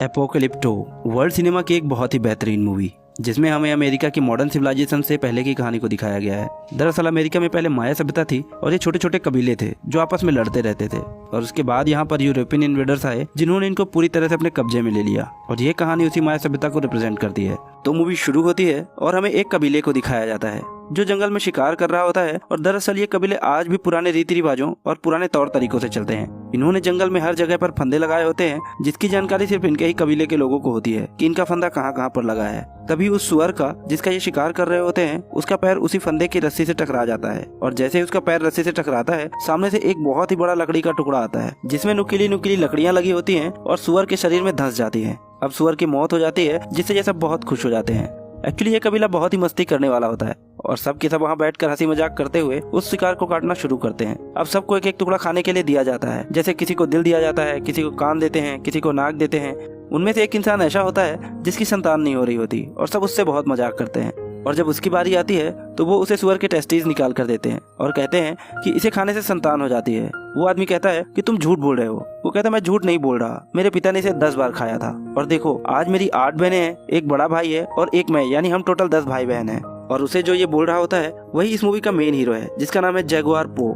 एपोकलिप्टो world cinema की एक बहुत ही बेहतरीन मूवी जिसमें हमें अमेरिका की मॉडर्न सिविलाइजेशन से पहले की कहानी को दिखाया गया है। दरअसल अमेरिका में पहले माया सभ्यता थी और ये छोटे छोटे कबीले थे जो आपस में लड़ते रहते थे और उसके बाद यहाँ पर यूरोपियन इन्वेडर्स आए जिन्होंने इनको पूरी तरह से अपने कब्जे में ले लिया और ये कहानी उसी माया सभ्यता को रिप्रेजेंट करती है। तो मूवी शुरू होती है और हमें एक कबीले को दिखाया जाता है जो जंगल में शिकार कर रहा होता है और दरअसल ये कबीले आज भी पुराने रीति रिवाजों और पुराने तौर तरीकों से चलते हैं। इन्होंने जंगल में हर जगह पर फंदे लगाए होते हैं जिसकी जानकारी सिर्फ इनके ही कबीले के लोगों को होती है कि इनका फंदा कहाँ कहाँ पर लगा है। तभी उस सुअर का जिसका ये शिकार कर रहे होते हैं उसका पैर उसी फंदे की रस्सी से टकरा जाता है और जैसे ही उसका पैर रस्सी से टकराता है सामने से एक बहुत ही बड़ा लकड़ी का टुकड़ा आता है जिसमें नुकीली नुकीली लकड़ियां लगी होती हैं और सुअर के शरीर में धंस जाती है। अब सुअर की मौत हो जाती है जिससे ये सब बहुत खुश हो जाते हैं। एक्चुअली ये कबीला बहुत ही मस्ती करने वाला होता है और सब के सब वहाँ बैठकर हंसी मजाक करते हुए उस शिकार को काटना शुरू करते हैं। अब सबको एक एक टुकड़ा खाने के लिए दिया जाता है, जैसे किसी को दिल दिया जाता है, किसी को कान देते हैं, किसी को नाक देते हैं। उनमें से एक इंसान ऐसा होता है जिसकी संतान नहीं हो रही होती और सब उससे बहुत मजाक करते हैं और जब उसकी बारी आती है तो वो उसे सुअर के टेस्टीज निकाल कर देते हैं और कहते हैं कि इसे खाने से संतान हो जाती है। वो आदमी कहता है कि तुम झूठ बोल रहे हो। वो कहता है मैं झूठ नहीं बोल रहा, मेरे पिता ने इसे 10 बार खाया था और देखो आज मेरी 8 बहनें हैं, एक बड़ा भाई है और एक मैं, यानी हम टोटल 10 भाई बहन हैं। और उसे जो ये बोल रहा होता है वही इस मूवी का मेन हीरो है जिसका नाम है जगुआर पो।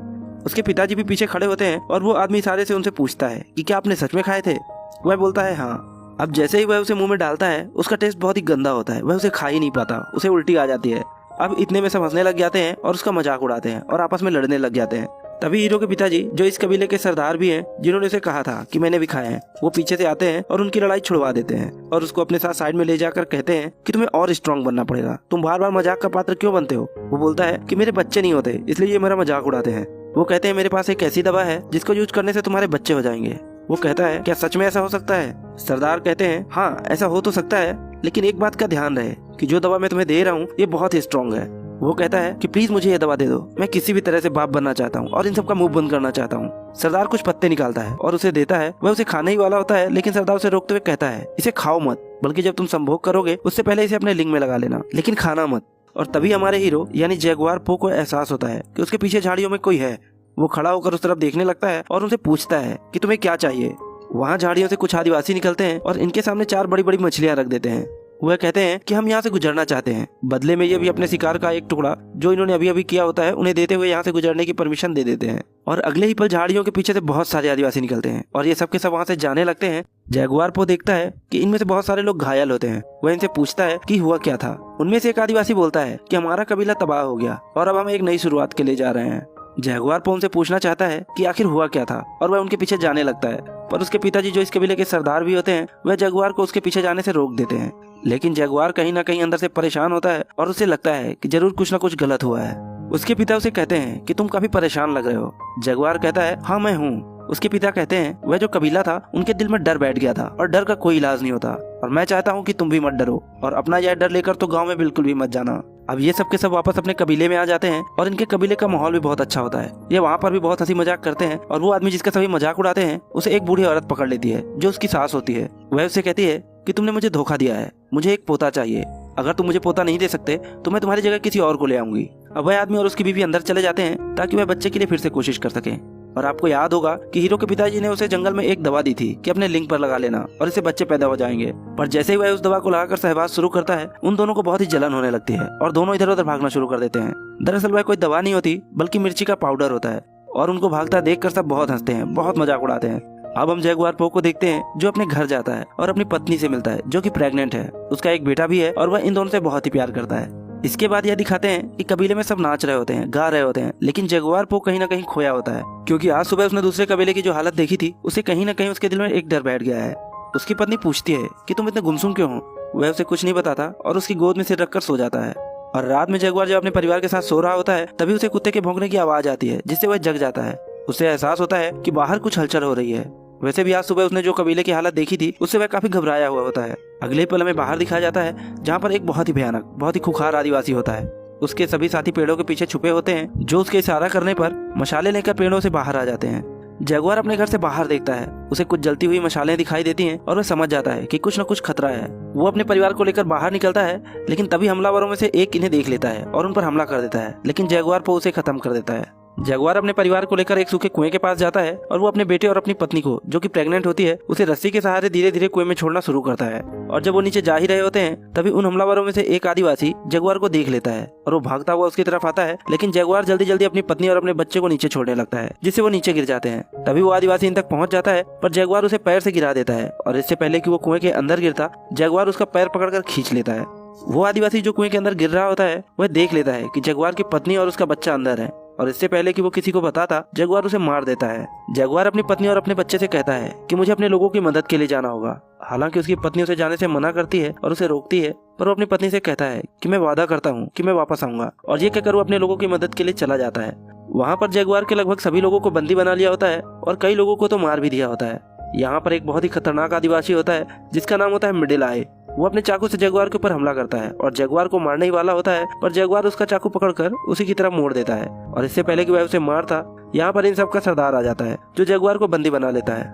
उसके पिताजी भी पीछे खड़े होते हैं और वो आदमी इशारे से उनसे पूछता है कि क्या आपने सच में खाए थे। वह बोलता है हाँ। अब जैसे ही वह उसे मुंह में डालता है उसका टेस्ट बहुत ही गंदा होता है, वह उसे खा ही नहीं पाता, उसे उल्टी आ जाती है। अब इतने में सब हंसने लग जाते हैं और उसका मजाक उड़ाते हैं और आपस में लड़ने लग जाते हैं। तभी हीरो के पिताजी जो इस कबीले के सरदार भी हैं जिन्होंने उसे कहा था कि मैंने भी खाए हैं, वो पीछे से आते हैं और उनकी लड़ाई छुड़वा देते हैं और उसको अपने साथ साइड में ले जाकर कहते हैं कि तुम्हें और स्ट्रांग बनना पड़ेगा, तुम बार बार मजाक का पात्र क्यों बनते हो। वो बोलता है कि मेरे बच्चे नहीं होते इसलिए ये मेरा मजाक उड़ाते हैं। वो कहते हैं मेरे पास एक ऐसी दवा है जिसको यूज करने से तुम्हारे बच्चे हो जाएंगे। वो कहता है क्या सच में ऐसा हो सकता है। सरदार कहते हैं हाँ ऐसा हो तो सकता है, लेकिन एक बात का ध्यान रहे कि जो दवा मैं तुम्हें दे रहा हूँ ये बहुत ही स्ट्रांग है। वो कहता है कि प्लीज मुझे ये दवा दे दो, मैं किसी भी तरह से बाप बनना चाहता हूँ और इन सब का मुंह बंद करना चाहता हूँ। सरदार कुछ पत्ते निकालता है और उसे देता है। वह उसे खाने ही वाला होता है लेकिन सरदार उसे रोकते हुए कहता है इसे खाओ मत, बल्कि जब तुम संभोग करोगे उससे पहले इसे अपने लिंग में लगा लेना, लेकिन खाना मत। और तभी हमारे हीरो यानी जगुआर पो को एहसास होता है कि उसके पीछे झाड़ियों में कोई है। वो खड़ा होकर उस तरफ देखने लगता है और उनसे पूछता है कि तुम्हें क्या चाहिए। वहाँ झाड़ियों से कुछ आदिवासी निकलते हैं और इनके सामने 4 बड़ी बड़ी मछलियाँ रख देते हैं। वह कहते हैं कि हम यहाँ से गुजरना चाहते हैं। बदले में ये भी अपने शिकार का एक टुकड़ा जो इन्होंने अभी अभी किया होता है उन्हें देते हुए यहाँ से गुजरने की परमिशन दे देते हैं। और अगले ही पल झाड़ियों के पीछे से बहुत सारे आदिवासी निकलते हैं और ये सब के सब वहाँ से जाने लगते हैं। जगुआर पो देखता है कि इनमें से बहुत सारे लोग घायल होते हैं। वह इनसे पूछता है कि हुआ क्या था। उनमें से एक आदिवासी बोलता है कि हमारा कबीला तबाह हो गया और अब हम एक नई शुरुआत के लिए जा रहे हैं। जगुआर पो उनसे पूछना चाहता है कि आखिर हुआ क्या था और वह उनके पीछे जाने लगता है, पर उसके पिताजी जो इस कबीले के सरदार भी होते हैं वह जगुआर को उसके पीछे जाने से रोक देते हैं। लेकिन जगुआर कहीं ना कहीं अंदर से परेशान होता है और उसे लगता है कि जरूर कुछ ना कुछ गलत हुआ है। उसके पिता उसे कहते हैं कि तुम काफी परेशान लग रहे हो। जगुआर कहता है हाँ मैं हूँ। उसके पिता कहते हैं वह जो कबीला था उनके दिल में डर बैठ गया था और डर का कोई इलाज नहीं होता और मैं चाहता हूँ कि तुम भी मत डरो और अपना यह डर लेकर तो गाँव में बिल्कुल भी मत जाना। अब ये सब के सब वापस अपने कबीले में आ जाते हैं और इनके कबीले का माहौल भी बहुत अच्छा होता है। ये वहाँ पर भी बहुत हंसी मजाक करते हैं और वो आदमी जिसका सभी मजाक उड़ाते हैं उसे एक बूढ़ी औरत पकड़ लेती है जो उसकी सास होती है। वह उसे कहती है कि तुमने मुझे धोखा दिया है, मुझे एक पोता चाहिए, अगर तुम मुझे पोता नहीं दे सकते तो मैं तुम्हारी जगह किसी और को ले आऊंगी। अब वह आदमी और उसकी बीवी अंदर चले जाते हैं ताकि वह बच्चे के लिए फिर से कोशिश कर सके। और आपको याद होगा कि हीरो के पिताजी ने उसे जंगल में एक दवा दी थी कि अपने लिंग पर लगा लेना और इससे बच्चे पैदा हो जाएंगे। पर जैसे ही वह उस दवा को लगाकर सहवास शुरू करता है उन दोनों को बहुत ही जलन होने लगती है और दोनों इधर उधर भागना शुरू कर देते हैं। दरअसल वह कोई दवा नहीं होती बल्कि मिर्ची का पाउडर होता है और उनको भागता देखकर सब बहुत हंसते हैं, बहुत मजाक उड़ाते हैं। अब हम जगुआर पो को देखते हैं जो अपने घर जाता है और अपनी पत्नी से मिलता है जो कि प्रेग्नेंट है। उसका एक बेटा भी है और वह इन दोनों से बहुत ही प्यार करता है। इसके बाद यह दिखाते हैं कि कबीले में सब नाच रहे होते हैं, गा रहे होते हैं, लेकिन जगुआर पो कहीं ना कहीं खोया होता है क्योंकि आज सुबह उसने दूसरे कबीले की जो हालत देखी थी उसे कहीं ना कहीं उसके दिल में एक डर बैठ गया है। उसकी पत्नी पूछती है कि तुम इतने गुमसुम क्यों हो। वह उसे कुछ नहीं बताता और उसकी गोद में सिर रखकर सो जाता है। और रात में जगुआर जब अपने परिवार के साथ सो रहा होता है तभी उसे कुत्ते के भौंकने की आवाज आती है जिससे वह जग जाता है। उसे एहसास होता है कि बाहर कुछ हलचल हो रही है। वैसे भी आज सुबह उसने जो कबीले की हालत देखी थी उससे वह काफी घबराया हुआ होता है। अगले पल में बाहर दिखाया जाता है जहाँ पर एक बहुत ही भयानक, बहुत ही खुखार आदिवासी होता है। उसके सभी साथी पेड़ों के पीछे छुपे होते हैं जो उसके इशारा करने पर मशाले लेकर पेड़ों से बाहर आ जाते हैं। जगुआर अपने घर से बाहर देखता है, उसे कुछ जलती हुई मशालें दिखाई देती हैं और वह समझ जाता है कि कुछ न कुछ खतरा है। वो अपने परिवार को लेकर बाहर निकलता है लेकिन तभी हमलावरों में से एक इन्हें देख लेता है और उन पर हमला कर देता है, लेकिन जगुआर पो उसे खत्म कर देता है। जगुआर अपने परिवार को लेकर एक सूखे कुएं के पास जाता है और वो अपने बेटे और अपनी पत्नी को, जो कि प्रेग्नेंट होती है, उसे रस्सी के सहारे धीरे धीरे कुएं में छोड़ना शुरू करता है। और जब वो नीचे जा ही रहे होते हैं तभी उन हमलावरों में से एक आदिवासी जगुआर को देख लेता है और वो भागता हुआ उसकी तरफ आता है, लेकिन जगुआर जल्दी जल्दी अपनी पत्नी और अपने बच्चे को नीचे छोड़ने लगता है, जिससे वो नीचे गिर जाते हैं। तभी वो आदिवासी इन तक पहुंच जाता है, पर जगुआर उसे पैर से गिरा देता है और इससे पहले कि वो कुएं के अंदर गिरता, जगुआर उसका पैर पकड़कर खींच लेता है। वो आदिवासी जो कुएं के अंदर गिर रहा होता है वह देख लेता है कि जगुआर की पत्नी और उसका बच्चा अंदर है, और इससे पहले कि वो किसी को बताता, जगुआर उसे मार देता है। जगुआर अपनी पत्नी और अपने बच्चे से कहता है कि मुझे अपने लोगों की मदद के लिए जाना होगा। हालांकि उसकी पत्नी उसे जाने से मना करती है और उसे रोकती है, पर वो अपनी पत्नी से कहता है कि मैं वादा करता हूँ कि मैं वापस आऊंगा, और ये कहकर वो अपने लोगों की मदद के लिए चला जाता है। वहाँ पर जगुआर के लगभग सभी लोगों को बंदी बना लिया होता है और कई लोगों को तो मार भी दिया होता है। यहाँ पर एक बहुत ही खतरनाक आदिवासी होता है जिसका नाम होता है मिडिल आय। वो अपने चाकू से जगुआर के ऊपर हमला करता है और जगुआर को मारने ही वाला होता है, पर जगुआर उसका चाकू पकड़कर उसी की तरफ मोड़ देता है, और इससे पहले कि वह उसे मारता, यहाँ पर इन सब का सरदार आ जाता है जो जगुआर को बंदी बना लेता है।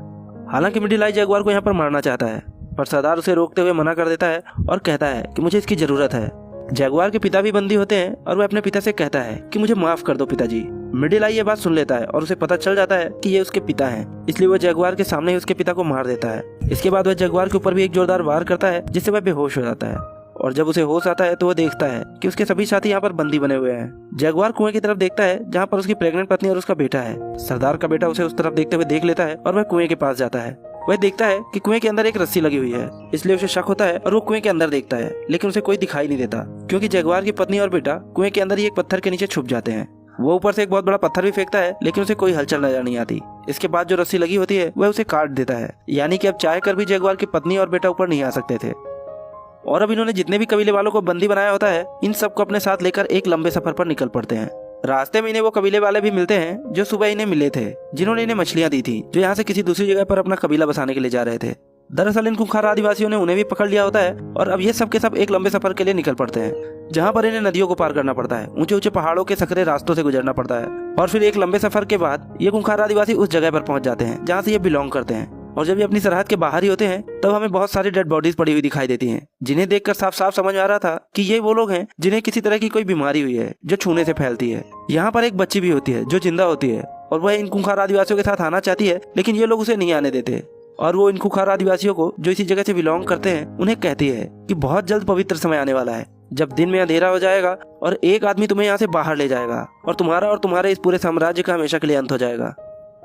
हालांकि मिडिल आय जगुआर को यहाँ पर मारना चाहता है, पर सरदार उसे रोकते हुए मना कर देता है और कहता है कि मुझे इसकी जरूरत है। जगुआर के पिता भी बंदी होते हैं और वह अपने पिता से कहता है कि मुझे माफ कर दो पिताजी। मिडिल आय ये बात सुन लेता है और उसे पता चल जाता है कि ये उसके पिता हैं, इसलिए वह जगुआर के सामने ही उसके पिता को मार देता है। इसके बाद वह जगुआर के ऊपर भी एक जोरदार वार करता है, जिससे वह बेहोश हो जाता है, और जब उसे होश आता है तो वह देखता है कि उसके सभी साथी यहाँ पर बंदी बने हुए हैं। जगुआर कुएं की तरफ देखता है जहाँ पर उसकी प्रेग्नेंट पत्नी और उसका बेटा है। सरदार का बेटा उसे उस तरफ देखते हुए देख लेता है और वह कुएं के पास जाता है। वह देखता है कि कुएं के अंदर एक रस्सी लगी हुई है, इसलिए उसे शक होता है और वो कुएं के अंदर देखता है, लेकिन उसे कोई दिखाई नहीं देता क्योंकि जगुआर की पत्नी और बेटा कुएं के अंदर ही एक पत्थर के नीचे छुप जाते हैं। वो ऊपर से एक बहुत बड़ा पत्थर भी फेंकता है, लेकिन उसे कोई हलचल नजर नहीं आती। इसके बाद जो रस्सी लगी होती है वह उसे काट देता है, यानी कि अब चाह कर भी जगुआर की पत्नी और बेटा ऊपर नहीं आ सकते थे। और अब इन्होंने जितने भी कबीले वालों को बंदी बनाया होता है, इन सबको अपने साथ लेकर एक लंबे सफर पर निकल पड़ते हैं। रास्ते में इन्हें वो कबीले वाले भी मिलते हैं जो सुबह इन्हें मिले थे, जिन्होंने इन्हें मछलियां दी थी, जो यहाँ से किसी दूसरी जगह पर अपना कबीला बसाने के लिए जा रहे थे। दरअसल इन खूंखार आदिवासियों ने उन्हें भी पकड़ लिया होता है और अब ये सब के सब एक लंबे सफर के लिए निकल पड़ते हैं, जहाँ पर इन्हें नदियों को पार करना पड़ता है, ऊंचे ऊंचे पहाड़ों के सकरे रास्तों से गुजरना पड़ता है, और फिर एक लंबे सफर के बाद ये खूंखार आदिवासी उस जगह पर पहुंच जाते हैं जहाँ से ये बिलोंग करते हैं। और जब ये अपनी सरहद के बाहर ही होते हैं तब हमें बहुत सारी डेड बॉडीज पड़ी हुई दिखाई देती हैं, जिन्हें देखकर साफ साफ समझ आ रहा था कि ये वो लोग हैं जिन्हें किसी तरह की कोई बीमारी हुई है जो छूने से फैलती है। यहाँ पर एक बच्ची भी होती है जो जिंदा होती है, और वह इन खूंखार आदिवासियों के साथ आना चाहती है, लेकिन ये लोग उसे नहीं आने देते। और वो इन खूंखार आदिवासियों को, जो इसी जगह से बिलोंग करते हैं, उन्हें कहती है कि बहुत जल्द पवित्र समय आने वाला है जब दिन में अंधेरा हो जाएगा और एक आदमी तुम्हें यहाँ से बाहर ले जाएगा और तुम्हारे इस पूरे साम्राज्य का हमेशा के लिए अंत हो जाएगा।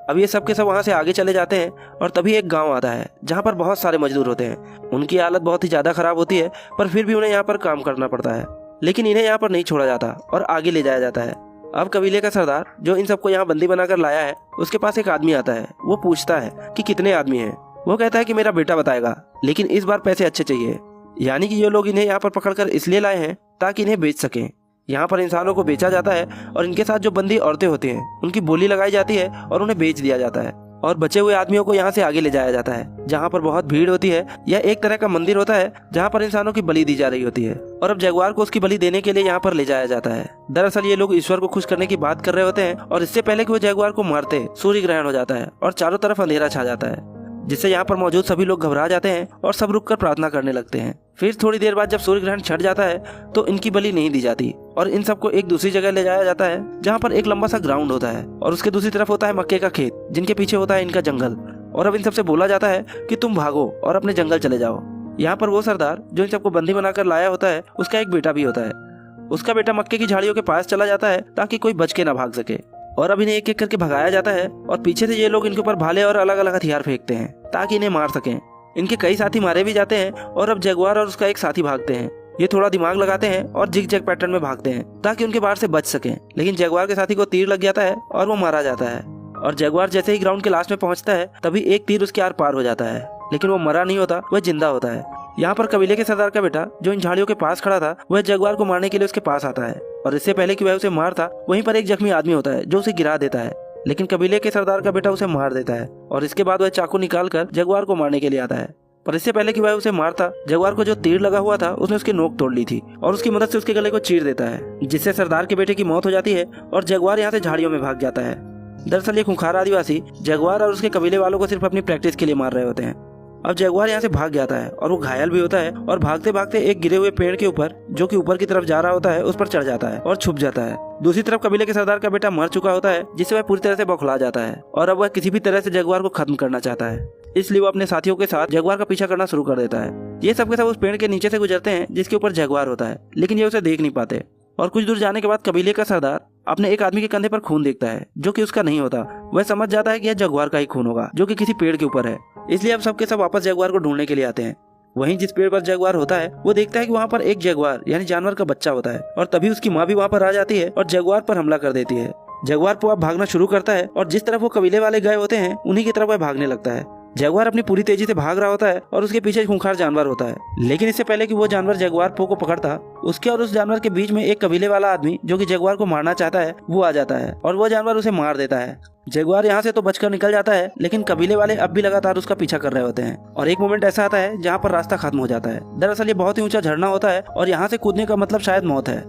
अब ये सब के सब वहाँ से आगे चले जाते हैं और तभी एक गांव आता है जहाँ पर बहुत सारे मजदूर होते हैं। उनकी हालत बहुत ही ज्यादा खराब होती है, पर फिर भी उन्हें यहाँ पर काम करना पड़ता है, लेकिन इन्हें यहाँ पर नहीं छोड़ा जाता और आगे ले जाया जाता है। अब कबीले का सरदार, जो इन सबको यहाँ बंदी बनाकर लाया है, उसके पास एक आदमी आता है। वो पूछता है कि कितने आदमी हैं। वो कहता है कि मेरा बेटा बताएगा, लेकिन इस बार पैसे अच्छे चाहिए। यानी कि ये लोग इन्हें यहाँ पर पकड़कर इसलिए लाए हैं ताकि इन्हें बेच सकें। यहाँ पर इंसानों को बेचा जाता है और इनके साथ जो बंदी औरतें होती हैं उनकी बोली लगाई जाती है और उन्हें बेच दिया जाता है, और बचे हुए आदमियों को यहाँ से आगे ले जाया जाता है जहाँ पर बहुत भीड़ होती है। यह एक तरह का मंदिर होता है जहाँ पर इंसानों की बलि दी जा रही होती है, और अब जगुआर को उसकी बलि देने के लिए यहाँ पर ले जाया जाता है। दरअसल ये लोग ईश्वर को खुश करने की बात कर रहे होते हैं, और इससे पहले कि वो जगुआर को मारते, सूर्य ग्रहण हो जाता है और चारों तरफ अंधेरा छा जाता है, जिससे यहाँ पर मौजूद सभी लोग घबरा जाते हैं और सब रुककर प्रार्थना करने लगते हैं। फिर थोड़ी देर बाद जब सूर्य ग्रहण छट जाता है तो इनकी बलि नहीं दी जाती और इन सबको एक दूसरी जगह ले जाया जाता है जहाँ पर एक लंबा सा ग्राउंड होता है, और उसके दूसरी तरफ होता है मक्के का खेत, जिनके पीछे होता है इनका जंगल। और अब इन सबसे बोला जाता है कि तुम भागो और अपने जंगल चले जाओ। यहाँ पर वो सरदार जो इन सबको बंदी बनाकर लाया होता है, उसका एक बेटा भी होता है। उसका बेटा मक्के की झाड़ियों के पास चला जाता है ताकि कोई बच के ना भाग सके, और अब इन्हें एक एक करके भगाया जाता है, और पीछे से ये लोग इनके ऊपर भाले और अलग अलग हथियार फेंकते हैं ताकि इन्हें मार सकें। इनके कई साथी मारे भी जाते हैं, और अब जगुआर और उसका एक साथी भागते हैं। ये थोड़ा दिमाग लगाते हैं और जिग जैग पैटर्न में भागते हैं ताकि उनके बाहर से बच सकें, लेकिन जगुआर के साथी को तीर लग जाता है और वो मारा जाता है। और जगुआर जैसे ही ग्राउंड के लास्ट में पहुंचता है तभी एक तीर उसके आर पार हो जाता है, लेकिन वो मरा नहीं होता, वह जिंदा होता है। यहाँ पर कबीले के सरदार का बेटा जो इन झाड़ियों के पास खड़ा था, वह जगुआर को मारने के लिए उसके पास आता है, और इससे पहले कि वह उसे मारता, वहीं पर एक जख्मी आदमी होता है जो उसे गिरा देता है, लेकिन कबीले के सरदार का बेटा उसे मार देता है। और इसके बाद वह चाकू निकाल कर जगुआर को मारने के लिए आता है, पर इससे पहले कि वह उसे मारता, जगुआर को जो तीर लगा हुआ था उसने उसकी नोक तोड़ ली थी और उसकी मदद से उसके गले को चीर देता है, जिससे सरदार के बेटे की मौत हो जाती है और जगुआर यहाँ से झाड़ियों में भाग जाता है। दरअसल ये खूंखार आदिवासी जगुआर और उसके कबीले वालों को सिर्फ अपनी प्रैक्टिस के लिए मार रहे होते हैं। अब जगुआर यहाँ से भाग जाता है और वो घायल भी होता है, और भागते भागते एक गिरे हुए पेड़ के ऊपर, जो कि ऊपर की तरफ जा रहा होता है, उस पर चढ़ जाता है और छुप जाता है। दूसरी तरफ कबीले के सरदार का बेटा मर चुका होता है, जिससे वह पूरी तरह से बौखला जाता है और अब वह किसी भी तरह से जगुआर को खत्म करना चाहता है। इसलिए वो अपने साथियों के साथ जगुआर का पीछा करना शुरू कर देता है। ये सब के सब उस पेड़ के नीचे से गुजरते हैं जिसके ऊपर जगुआर होता है, लेकिन ये उसे देख नहीं पाते। और कुछ दूर जाने के बाद कबीले का सरदार अपने एक आदमी के कंधे पर खून देखता है, जो कि उसका नहीं होता। वह समझ जाता है कि यह जगुआर का ही खून होगा, जो कि किसी पेड़ के ऊपर है। इसलिए अब सबके सब वापस जगुआर को ढूंढने के लिए आते हैं। वहीं जिस पेड़ पर जगुआर होता है, वो देखता है कि वहाँ पर एक जगुआर यानी जानवर का बच्चा होता है, और तभी उसकी माँ भी वहाँ पर आ जाती है और जगुआर पर हमला कर देती है। जगुआर अब भागना शुरू करता है और जिस तरफ वो कबीले वाले गए होते हैं उन्हीं की तरफ वह भागने लगता है। जगुआर अपनी पूरी तेजी से भाग रहा होता है और उसके पीछे खूंखार जानवर होता है, लेकिन इससे पहले कि वो जानवर जगुआर को पकड़ता, उसके और उस जानवर के बीच में एक कबीले वाला आदमी जो कि जगुआर को मारना चाहता है वो आ जाता है और वो जानवर उसे मार देता है। जगुआर यहाँ से तो बचकर निकल जाता है, लेकिन कबीले वाले अब भी लगातार उसका पीछा कर रहे होते हैं और एक मोमेंट ऐसा आता है जहाँ पर रास्ता खत्म हो जाता है। दरअसल ये बहुत ही ऊंचा झरना होता है और यहाँ से कूदने का मतलब शायद मौत है,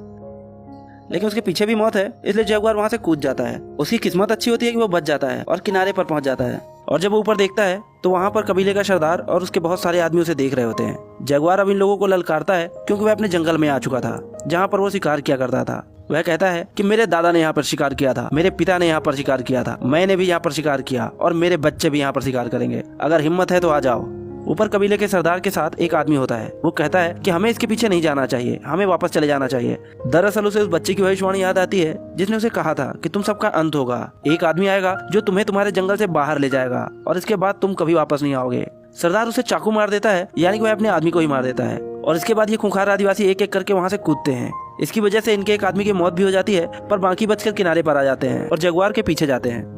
लेकिन उसके पीछे भी मौत है, इसलिए जगुआर वहाँ से कूद जाता है। उसकी किस्मत अच्छी होती है कि वो बच जाता है और किनारे पर पहुंच जाता है। और जब वो ऊपर देखता है तो वहाँ पर कबीले का सरदार और उसके बहुत सारे आदमी उसे देख रहे होते हैं। जगुआर अब इन लोगों को ललकारता है क्योंकि वह अपने जंगल में आ चुका था जहाँ पर वो शिकार किया करता था। वह कहता है कि मेरे दादा ने यहाँ पर शिकार किया था, मेरे पिता ने यहाँ पर शिकार किया था, मैंने भी यहाँ पर शिकार किया और मेरे बच्चे भी यहाँ पर शिकार करेंगे। अगर हिम्मत है तो आ जाओ। ऊपर कबीले के सरदार के साथ एक आदमी होता है। वो कहता है कि हमें इसके पीछे नहीं जाना चाहिए, हमें वापस चले जाना चाहिए। दरअसल उसे उस बच्चे की भविष्यवाणी याद आती है जिसने उसे कहा था कि तुम सबका अंत होगा, एक आदमी आएगा जो तुम्हें तुम्हारे जंगल से बाहर ले जाएगा और इसके बाद तुम कभी वापस नहीं आओगे। सरदार उसे चाकू मार देता है, यानी कि वह अपने आदमी को ही मार देता है। और इसके बाद ये खूंखार आदिवासी एक एक करके वहाँ से कूदते हैं। इसकी वजह से इनके एक आदमी की मौत भी हो जाती है, पर बाकी बचकर किनारे पर आ जाते हैं और जगुआर के पीछे जाते हैं।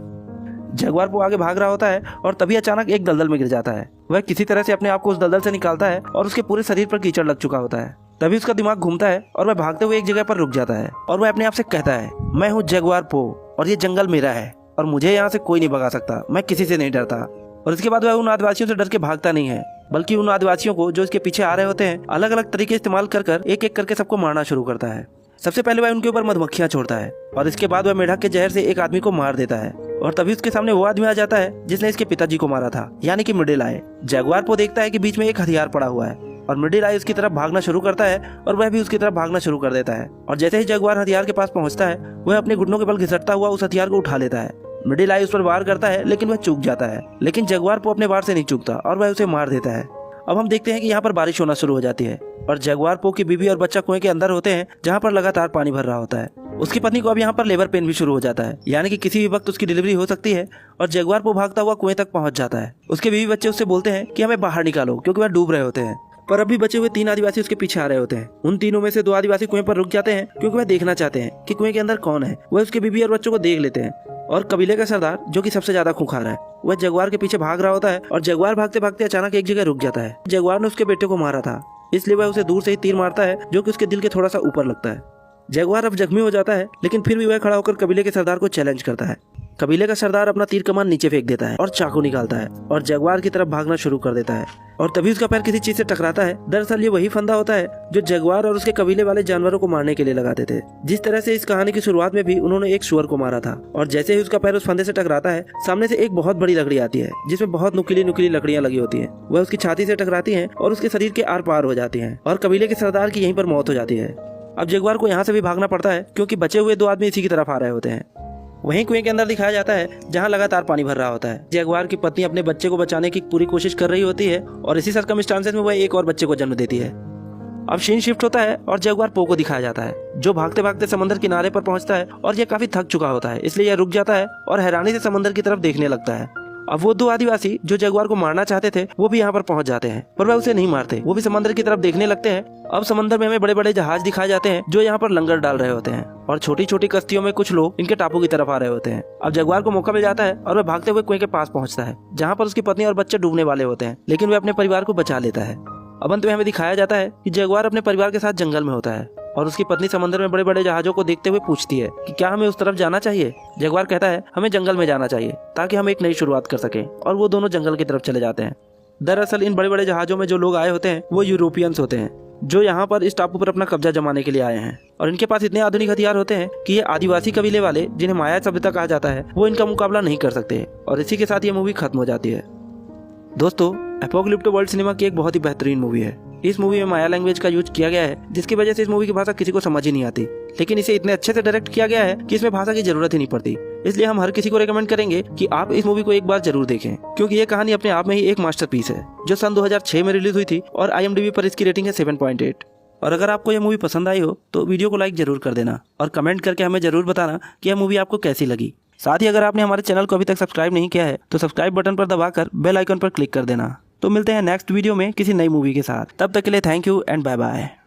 जगुआर वो आगे भाग रहा होता है और तभी अचानक एक दलदल में गिर जाता है। वह किसी तरह से अपने आप को उस दलदल से निकालता है और उसके पूरे शरीर पर कीचड़ लग चुका होता है। तभी उसका दिमाग घूमता है और वह भागते हुए एक जगह पर रुक जाता है और वह अपने आप से कहता है, मैं हूँ जगुआर पो और ये जंगल मेरा है और मुझे यहाँ से कोई नहीं भगा सकता, मैं किसी से नहीं डरता। और इसके बाद वह उन आदिवासियों से डर के भागता नहीं है, बल्कि उन आदिवासियों को जो इसके पीछे आ रहे होते हैं अलग अलग तरीके इस्तेमाल कर एक एक करके सबको मारना शुरू करता है। सबसे पहले वह उनके ऊपर मधुमक्खियां छोड़ता है और इसके बाद वह मेढक के जहर से एक आदमी को मार देता है। और तभी उसके सामने वो आदमी आ जाता है जिसने इसके पिताजी को मारा था, यानी कि मिडिल आई। जगुआर को देखता है कि बीच में एक हथियार पड़ा हुआ है और मिडिल आई उसकी तरफ भागना शुरू करता है और वह भी उसकी तरफ भागना शुरू कर देता है। और जैसे ही जगुआर हथियार के पास पहुंचता है, वह अपने घुटनों के बल घिसटता हुआ उस हथियार को उठा लेता है। मिडिल आई उस पर वार करता है, लेकिन वह चूक जाता है, लेकिन जगुआर को अपने वार से नहीं चूकता और वह उसे मार देता है। अब हम देखते हैं कि यहाँ पर बारिश होना शुरू हो जाती है और जगुआर पो की बीवी और बच्चा कुएं के अंदर होते हैं जहाँ पर लगातार पानी भर रहा होता है। उसकी पत्नी को अब यहाँ पर लेबर पेन भी शुरू हो जाता है, यानी कि किसी भी वक्त उसकी डिलीवरी हो सकती है। और जगुआर पो भागता हुआ कुएं तक पहुंच जाता है। उसके बीवी बच्चे उससे बोलते हैं कि हमें बाहर निकालो, क्योंकि वह डूब रहे होते हैं। पर अभी बचे हुए 3 आदिवासी उसके पीछे आ रहे होते हैं। उन तीनों में से 2 आदिवासी कुएं पर रुक जाते हैं क्योंकि वह देखना चाहते हैं कि कुएं के अंदर कौन है। वह उसके बीवी और बच्चों को देख लेते हैं और कबीले का सरदार, जो कि सबसे ज्यादा खूंखार है, वह जगुआर के पीछे भाग रहा होता है और जगुआर भागते भागते अचानक एक जगह रुक जाता है। जगुआर ने उसके बेटे को मारा था, इसलिए वह उसे दूर से ही तीर मारता है, जो कि उसके दिल के थोड़ा सा ऊपर लगता है। जगुआर अब जख्मी हो जाता है, लेकिन फिर भी वह खड़ा होकर कबीले के सरदार को चैलेंज करता है। कबीले का सरदार अपना तीर कमान नीचे फेंक देता है और चाकू निकालता है और जगुआर की तरफ भागना शुरू कर देता है। और तभी उसका पैर किसी चीज से टकराता है। दरअसल ये वही फंदा होता है जो जगुआर और उसके कबीले वाले जानवरों को मारने के लिए लगाते थे। जिस तरह से इस कहानी की शुरुआत में भी उन्होंने एक सुअर को मारा था, और जैसे ही उसका पैर उस फंदे से टकराता है, सामने से एक बहुत बड़ी लकड़ी आती है जिसमें बहुत नुकीली नुकीली लकड़ियां लगी होती है। वह उसकी छाती से टकराती है और उसके शरीर के आर पार हो जाती है और कबीले के सरदार की यहीं पर मौत हो जाती है। अब जगुआर को यहाँ से भी भागना पड़ता है क्योंकि बचे हुए 2 आदमी इसी की तरफ आ रहे होते हैं। वहीं कुएं के अंदर दिखाया जाता है जहां लगातार पानी भर रहा होता है। जगुआर की पत्नी अपने बच्चे को बचाने की पूरी कोशिश कर रही होती है और इसी सर्कमस्टांसेस में वह एक और बच्चे को जन्म देती है। अब सीन शिफ्ट होता है और जगुआर पो को दिखाया जाता है, जो भागते भागते समंदर किनारे पर पहुंचता है और यह काफी थक चुका होता है, इसलिए यह रुक जाता है और हैरानी से समंदर की तरफ देखने लगता है। अब वो 2 आदिवासी जो जगुआर को मारना चाहते थे वो भी यहाँ पर पहुंच जाते हैं, पर वह उसे नहीं मारते। वो भी समंदर की तरफ देखने लगते हैं। अब समंदर में हमें बड़े बड़े जहाज दिखाए जाते हैं जो यहाँ पर लंगर डाल रहे होते हैं और छोटी छोटी कश्तियों में कुछ लोग इनके टापू की तरफ आ रहे होते हैं। अब जगुआर को मौका मिल जाता है और वह भागते हुए कुएं के पास पहुंचता है जहाँ पर उसकी पत्नी और बच्चे डूबने वाले होते हैं, लेकिन वह अपने परिवार को बचा लेता है। अब अंत में हमें दिखाया जाता है कि जगुआर अपने परिवार के साथ जंगल में होता है और उसकी पत्नी समंदर में बड़े बड़े जहाजों को देखते हुए पूछती है कि क्या हमें उस तरफ जाना चाहिए। जगुआर कहता है हमें जंगल में जाना चाहिए ताकि हम एक नई शुरुआत कर सकें, और वो दोनों जंगल की तरफ चले जाते हैं। दरअसल इन बड़े बड़े जहाजों में जो लोग आए होते हैं वो यूरोपियंस होते हैं, जो यहाँ पर इस टापू पर अपना कब्जा जमाने के लिए आए हैं, और इनके पास इतने आधुनिक हथियार होते हैं कि ये आदिवासी कबीले वाले, जिन्हें माया सभ्यता कहा जाता है, वो इनका मुकाबला नहीं कर सकते। और इसी के साथ ये मूवी खत्म हो जाती है। दोस्तों, एपोकलिप्टो वर्ल्ड सिनेमा की एक बहुत ही बेहतरीन मूवी है। इस मूवी में माया लैंग्वेज का यूज किया गया है, जिसकी वजह से इस मूवी की भाषा किसी को समझ ही नहीं आती। लेकिन इसे इतने अच्छे से डायरेक्ट किया गया है कि इसमें भाषा की जरूरत ही नहीं पड़ती। इसलिए हम हर किसी को रेकमेंड करेंगे कि आप इस मूवी को एक बार जरूर देखें, क्योंकि ये कहानी अपने आप में ही एक मास्टरपीस है जो सन 2006 में रिलीज हुई थी और IMDb पर इसकी रेटिंग है 7.8। और अगर आपको यह मूवी पसंद आई हो तो वीडियो को लाइक जरूर कर देना और कमेंट करके हमें जरूर बताना कि यह मूवी आपको कैसी लगी। साथ ही अगर आपने हमारे चैनल को अभी तक सब्सक्राइब नहीं किया है तो सब्सक्राइब बटन पर दबाकर बेल आइकन पर क्लिक कर देना। तो मिलते हैं नेक्स्ट वीडियो में किसी नई मूवी के साथ। तब तक के लिए thank you and bye bye.